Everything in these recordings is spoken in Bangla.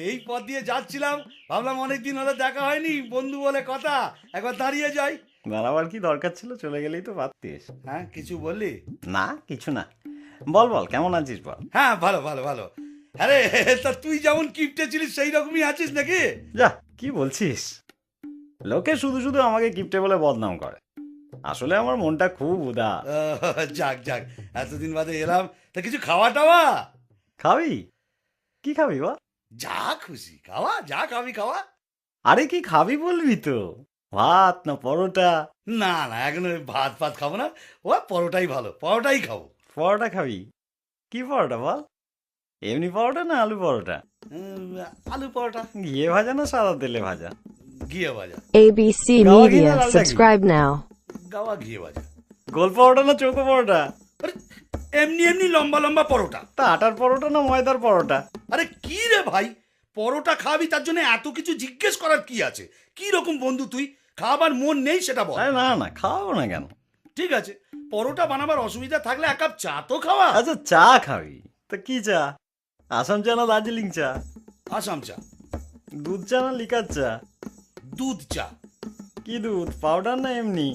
এই পথ দিয়ে যাচ্ছিলাম, ভাবলাম অনেকদিন হলো দেখা হয়নি, বন্ধু বলে কথা, একবার দাঁড়িয়ে যাই। দাঁড়াবার কি দরকার ছিল, চলে গেলেই তো পারতিস। হ্যাঁ, কিছু বললি? না কিছু না, বল বল কেমন আছিস বল। হ্যাঁ, ভালো ভালো ভালো। আরে, তা তুই যেমন কিপটে ছিলিস সেই রকমই আছিস নাকি? যা কি বলছিস, লোকে শুধু শুধু আমাকে কিপটে বলে বদনাম করে, আসলে আমার মনটা খুব উদার। যাক যাক, এতদিন বাদে এলাম, তা কিছু খাওয়া টাওয়া? খাবি? কি খাবি বল? যা খুশি খাওয়া, যা খাবি খাওয়া। আরে কি খাবি বলবি তো, ভাত না পরোটা? না না, এখন ওই ভাত ফাত খাবো না, ও পরোটাই ভালো, পরোটাই খাবো। পরোটা খাবি? কি পরোটা বল, এমনি পরোটা না আলু পরোটা? উম, আলু পরোটা। ঘিয়ে ভাজা না সাদা তেলে ভাজা? ঘিয়ে ভাজা। ABC Gawa Media. Gina Laltagi. Subscribe now. গাওয়া ঘিয়ে ভাজা। গোল পরোটা না চৌকো পরোটা? আরে, এমনি এমনি লম্বা লম্বা পরোটা। তা আটার পরোটা না ময়দার পরোটা? আরে কি রে ভাই, পরোটা খাবি তার জন্য এত কিছু জিজ্ঞেস করার কি আছে? কি রকম বন্ধু তুই, খাবার মন নেই সেটা বল। আরে না না, খাওয়াবো না কেন? ঠিক আছে, পরোটা বানাবার অসুবিধা থাকলে এক কাপ চা তো খাওয়া। আচ্ছা চা খাবি তো কি চা, আসাম চা না দার্জিলিং চা? আসাম চা। দুধ চা না লিকার চা? দুধ চা। কি দুধ, পাউডার না এমনি?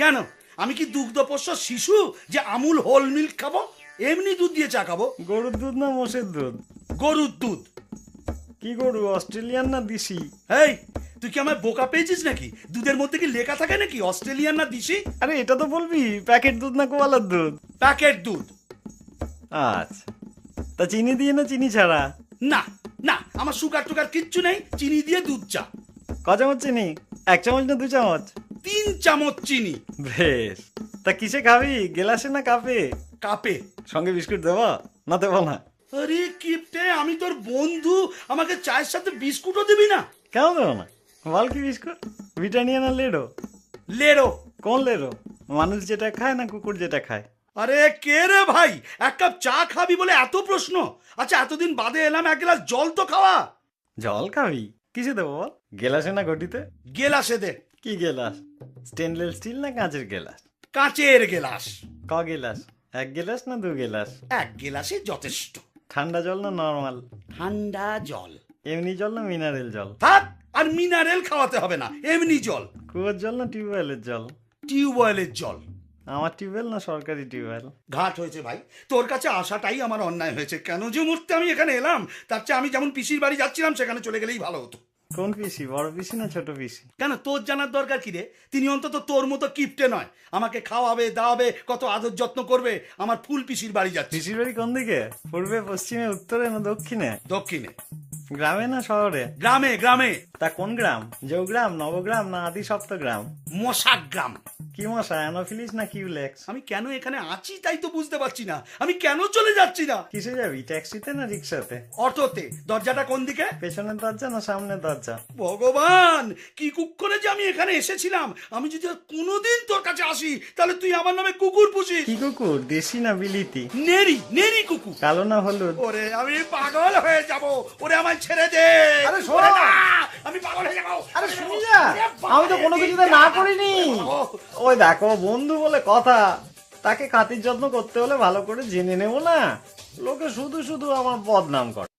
কেন, আমি কি দুগ্ধপোষ্য শিশু যে আমুল হোল মিল্ক খাবো? এমনি দুধ দিয়ে চা খাবো। গরুর দুধ না মোষের দুধ? গরুর দুধ। কি গরু, অস্ট্রেলিয়ান না দেশি? এই, তুই কি আমায় বোকা পেয়েছিস নাকি? দুধের মধ্যে কি লেখা থাকে নাকি অস্ট্রেলিয়ান না দিশি? আরে এটা তো বলবি, প্যাকেট দুধ না কোয়ালার দুধ? প্যাকেট দুধ। আচ্ছা, তা চিনি দিয়ে না চিনি ছাড়া? না না, আমার সুগার টুগার কিচ্ছু নেই, চিনি দিয়ে দুধ চা। ক চামচ চিনি, 1 চামচ না 2 চামচ? 3 চামচ চিনি। বেশ, তা কিসে খাবি, গেলাসে না কাপে? কাপে। সঙ্গে বিস্কুট দেবো না দেবো না? আরে কিপটে, আমি তোর বন্ধু, আমাকে চায়ের সাথে বিস্কুটও দিবি না? কেন দেবো না, বল কি বিস্কুট, ব্রিটানিয়া না লেডো? লেরো। কোন লেডো, মানুষ যেটা খায় না কুকুর যেটা খায়? আরে কে রে ভাই, এক কাপ চা খাবি বলে এত প্রশ্ন? আচ্ছা, এতদিন বাদে এলাম, এক গ্লাস জল তো খাওয়া। জল খাবি, কিসে দেবো বল, গেলাসে না ঘটিতে? গেলাসে দে। কি গেলাস, স্টেনলেস স্টিল না কাঁচের গেলাস? কাঁচের গেলাস। ক গেলাস, 1 গেলাস না 2 গেলাস? এক গেলাসে যথেষ্ট। ঠান্ডা জল না নর্মাল? ঠান্ডা জল। এমনি জল না মিনারেল জল? থাক, আর মিনারেল খাওয়াতে হবে না, এমনি জল। কুয়োর জল না টিউবওয়েলের জল? টিউবওয়েলের জল। আমার টিউবওয়েল না সরকারি টিউবওয়েল? ঘাট হয়েছে ভাই, তোর কাছে আসাটাই আমার অন্যায় হয়েছে। কেন যে মুহূর্তে আমি এখানে এলাম, তার চেয়ে আমি যেমন পিসির বাড়ি যাচ্ছিলাম সেখানে চলে গেলেই ভালো হতো। কোন পিসি, বড় পিসি না ছোট পিসি? কেন, তোর জানার দরকার কি রে? তিনি অন্তত তোর মতো কিপটে নয়, আমাকে খাওয়াবে দাওয়াবে, কত আদর যত্ন করবে। আমার ফুল পিসির বাড়ি যাচ্ছি। পিসির বাড়ি কোন দিকে, পূর্বে পশ্চিমে উত্তরে না দক্ষিণে? দক্ষিণে। গ্রামে না শহরে? গ্রামে গ্রামে। তা কোন গ্রাম, জৌগ্রাম নবগ্রাম না আদি সপ্তগ্রাম? মশাক গ্রাম। কি মশা, অ্যানোফিলিস না কিউলেক্স? আমি কেন এখানে আছি তাই তো বুঝতে পারছি না, আমি কেন চলে যাচ্ছি না। কিসে যাবি, ট্যাক্সিতে না রিক্সাতে? অটোতে। দরজাটা কোন দিকে? পেছনের দরজা না সামনের দরজা? ভগবান, কি কুক্ষণে যে আমি এখানে এসেছিলাম। আমি যদি আর কোনোদিন তোর কাছে আসি, তাহলে তুই আমার নামে কুকুর পুষিস। কি কুকুর, দেশি না বিলিতি? নেরি নেরি কুকুর। কালো না হলুদ? ওরে আমি পাগল হয়ে যাব, ওরে আমায় ছেড়ে দে। আরে শোন। ওরে না, আমি পাগল হয়ে যাবো। আরে শুনি না, আমি তো কোনো কিছুতে না করিনি। ওই দেখো বন্ধু বলে কথা, তাকে খাতির যত্ন করতে হলে ভালো করে জেনে নেবো না? লোকে শুধু শুধু আমার বদনাম করে।